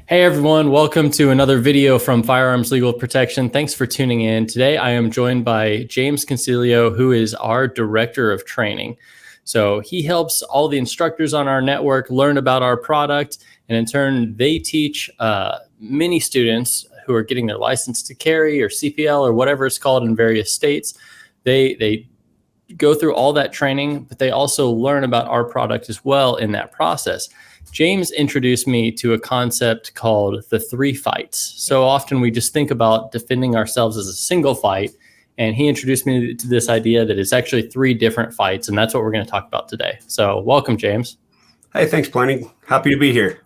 Hey everyone, welcome to another video from Firearms Legal Protection. Thanks for tuning in. Today I am joined by James Concilio, who is our Director of Training. So he helps all the instructors on our network learn about our product, and in turn they teach many students who are getting their license to carry or CPL or whatever it's called in various states. They go through all that training, but they also learn about our product as well in that process. James introduced me to a concept called the 3 fights. So often we just think about defending ourselves as a single fight, and he introduced me to this idea that it's actually 3 different fights, and that's what we're going to talk about today. So welcome, James. Hey, thanks, Planning. Happy to be here.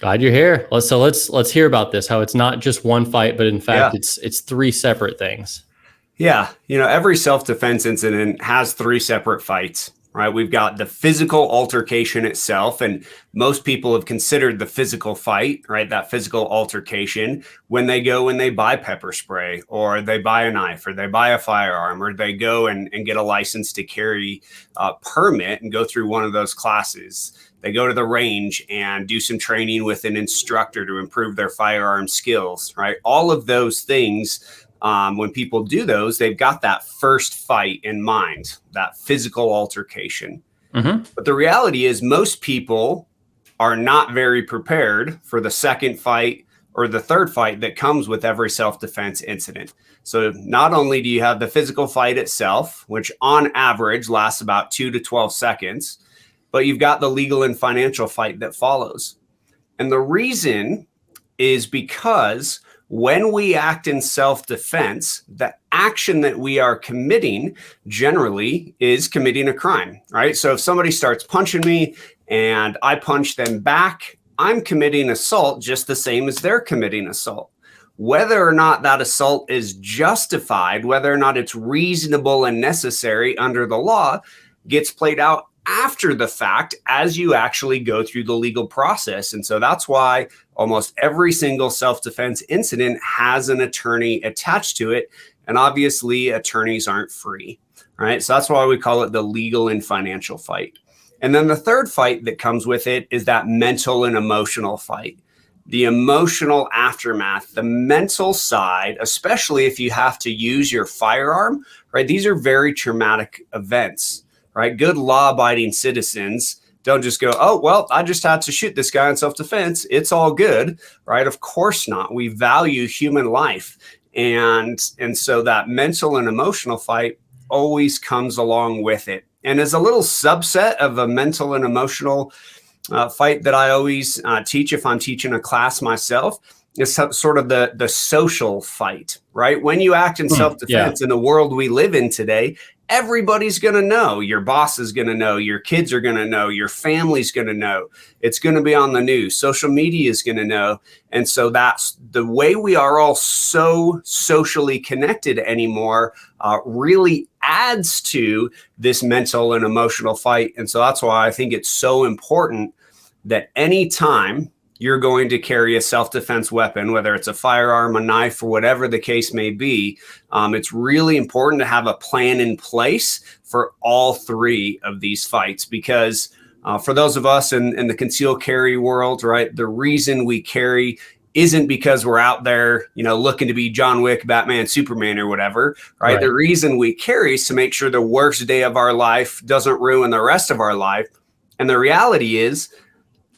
Glad you're here. Let's hear about this, how it's not just one fight, but in fact, it's 3 separate things. Yeah, every self-defense incident has 3 separate fights. Right, we've got the physical altercation itself, and most people have considered the physical fight, right, that physical altercation, when they buy pepper spray, or they buy a knife, or they buy a firearm, or they go and get a license to carry permit and go through one of those classes. They go to the range and do some training with an instructor to improve their firearm skills, right? All of those things. When people do those, they've got that first fight in mind, that physical altercation. Mm-hmm. But the reality is most people are not very prepared for the second fight or the third fight that comes with every self-defense incident. So not only do you have the physical fight itself, which on average lasts about 2 to 12 seconds, but you've got the legal and financial fight that follows. And the reason is because when we act in self-defense, the action that we are committing generally is committing a crime, right? So if somebody starts punching me and I punch them back, I'm committing assault just the same as they're committing assault. Whether or not that assault is justified, whether or not it's reasonable and necessary under the law, gets played out after the fact as you actually go through the legal process. And so that's why almost every single self-defense incident has an attorney attached to it. And obviously attorneys aren't free, right? So that's why we call it the legal and financial fight. And then the third fight that comes with it is that mental and emotional fight. The emotional aftermath, the mental side, especially if you have to use your firearm, right? These are very traumatic events. Right? Good law-abiding citizens don't just go, oh, well, I just had to shoot this guy in self-defense. It's all good, right? Of course not. We value human life. And so that mental and emotional fight always comes along with it. And as a little subset of a mental and emotional fight that I always teach if I'm teaching a class myself, is sort of the social fight, right? When you act in self-defense in the world we live in today, everybody's going to know. Your boss is going to know. Your kids are going to know. Your family's going to know. It's going to be on the news. Social media is going to know. And so that's the way we are all so socially connected anymore, really adds to this mental and emotional fight. And so that's why I think it's so important that anytime you're going to carry a self-defense weapon, whether it's a firearm, a knife, or whatever the case may be, it's really important to have a plan in place for all 3 of these fights. Because for those of us in the concealed carry world, right, the reason we carry isn't because we're out there, looking to be John Wick, Batman, Superman, or whatever, right? The reason we carry is to make sure the worst day of our life doesn't ruin the rest of our life. And the reality is,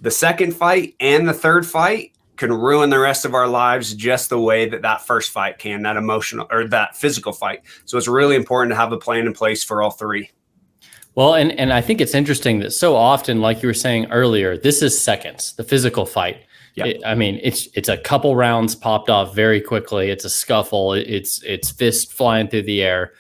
the second fight and the third fight can ruin the rest of our lives just the way that first fight can, that emotional or that physical fight. So it's really important to have a plan in place for all 3. Well, and I think it's interesting that so often, like you were saying earlier, this is seconds, the physical fight. Yeah. It's a couple rounds popped off very quickly. It's a scuffle. It's fist flying through the air.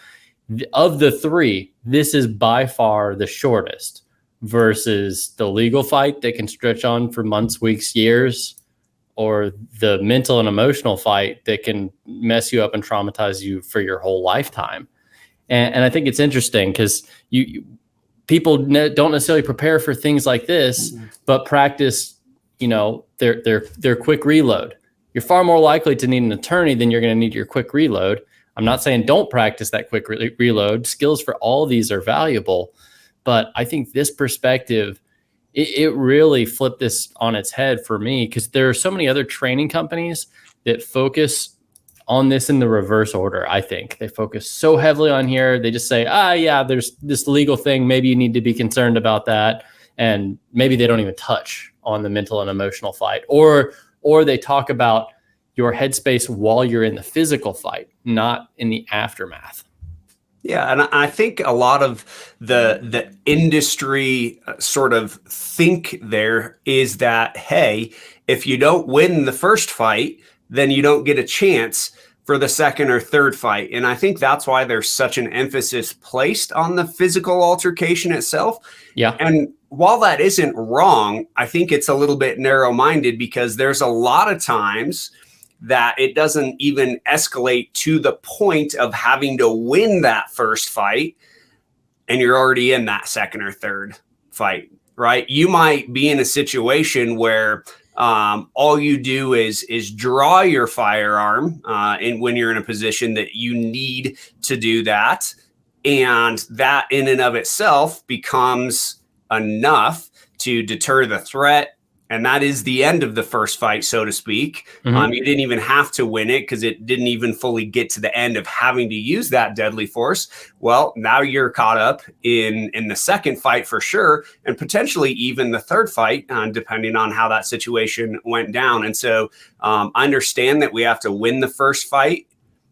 Of the 3, this is by far the shortest, versus the legal fight that can stretch on for months, weeks, years, or the mental and emotional fight that can mess you up and traumatize you for your whole lifetime. And I think it's interesting because people don't necessarily prepare for things like this, but practice, their quick reload. You're far more likely to need an attorney than you're going to need your quick reload. I'm not saying don't practice that quick reload. Skills for all of these are valuable. But I think this perspective it really flipped this on its head for me, because there are so many other training companies that focus on this in the reverse order. I think they focus so heavily on here. They just say, yeah, there's this legal thing. Maybe you need to be concerned about that. And maybe they don't even touch on the mental and emotional fight, or they talk about your headspace while you're in the physical fight, not in the aftermath. Yeah, and I think a lot of the industry sort of think there is that, hey, if you don't win the first fight, then you don't get a chance for the second or third fight. And I think that's why there's such an emphasis placed on the physical altercation itself. Yeah. And while that isn't wrong, I think it's a little bit narrow-minded, because there's a lot of times that it doesn't even escalate to the point of having to win that first fight, and you're already in that second or third fight, right? You might be in a situation where all you do is draw your firearm, and when you're in a position that you need to do that, and that in and of itself becomes enough to deter the threat. And that is the end of the first fight, so to speak. Mm-hmm. You didn't even have to win it, because it didn't even fully get to the end of having to use that deadly force. Well, now you're caught up in the second fight for sure, and potentially even the third fight, depending on how that situation went down. And so I understand that we have to win the first fight,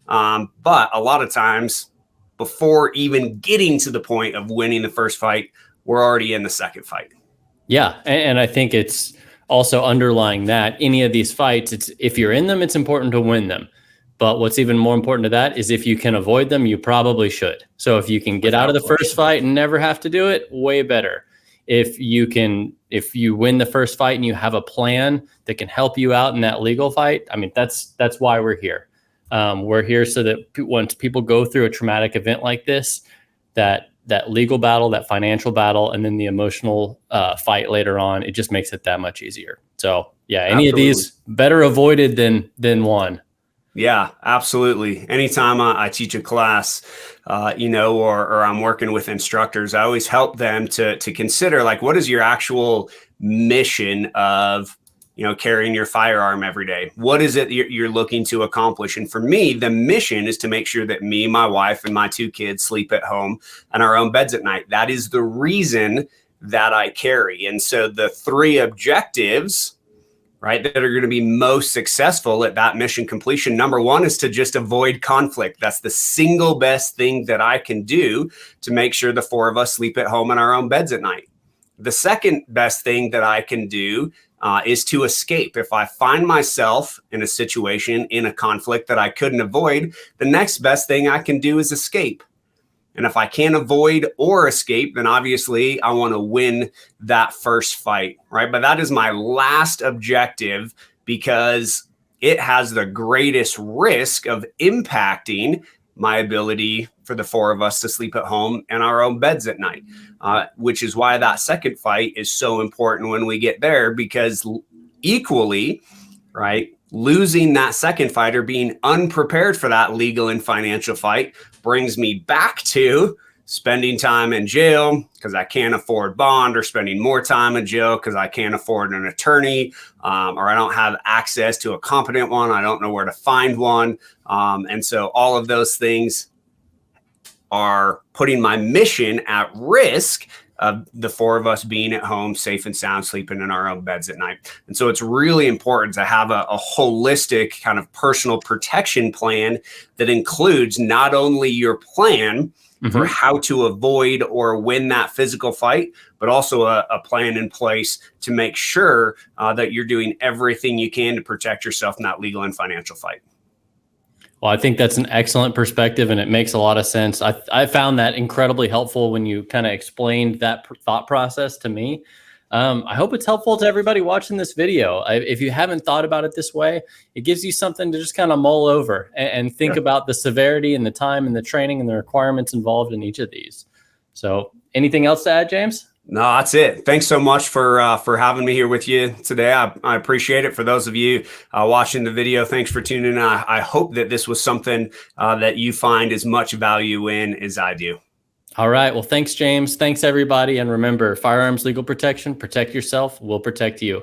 but a lot of times before even getting to the point of winning the first fight, we're already in the second fight. Yeah, and I think it's also underlying that any of these fights, it's if you're in them, it's important to win them. But what's even more important to that is if you can avoid them, you probably should. So if you can get out of the first fight and never have to do it, way better. If you win the first fight and you have a plan that can help you out in that legal fight, I mean, that's why we're here. We're here so that once people go through a traumatic event like this, that legal battle, that financial battle, and then the emotional fight later on, it just makes it that much easier. So yeah, any Absolutely. Of these better avoided than won. Yeah, absolutely. Anytime I teach a class, or I'm working with instructors, I always help them to consider, like, what is your actual mission of carrying your firearm every day? What is it you're looking to accomplish? And for me, the mission is to make sure that me, my wife, and my 2 kids sleep at home in our own beds at night. That is the reason that I carry. And so the 3 objectives, right, that are going to be most successful at that mission completion, number 1 is to just avoid conflict. That's the single best thing that I can do to make sure the 4 of us sleep at home in our own beds at night. The second best thing that I can do is to escape. If I find myself in a situation, in a conflict that I couldn't avoid, the next best thing I can do is escape. And if I can't avoid or escape, then obviously I want to win that first fight, right? But that is my last objective, because it has the greatest risk of impacting my ability for the 4 of us to sleep at home in our own beds at night, which is why that second fight is so important when we get there, because equally, right, losing that second fight or being unprepared for that legal and financial fight brings me back to spending time in jail because I can't afford bond, or spending more time in jail because I can't afford an attorney, or I don't have access to a competent one. I don't know where to find one. And so all of those things are putting my mission at risk of the 4 of us being at home, safe and sound, sleeping in our own beds at night. And so it's really important to have a holistic kind of personal protection plan that includes not only your plan for how to avoid or win that physical fight, but also a plan in place to make sure that you're doing everything you can to protect yourself in that legal and financial fight. Well, I think that's an excellent perspective, and it makes a lot of sense. I found that incredibly helpful when you kind of explained that thought process to me. I hope it's helpful to everybody watching this video. If you haven't thought about it this way, it gives you something to just kind of mull over and think about the severity and the time and the training and the requirements involved in each of these. So anything else to add, James? No, that's it. Thanks so much for having me here with you today. I appreciate it. For those of you watching the video, thanks for tuning in. I hope that this was something that you find as much value in as I do. All right. Well, thanks, James. Thanks, everybody. And remember, firearms legal protection, protect yourself, we'll protect you.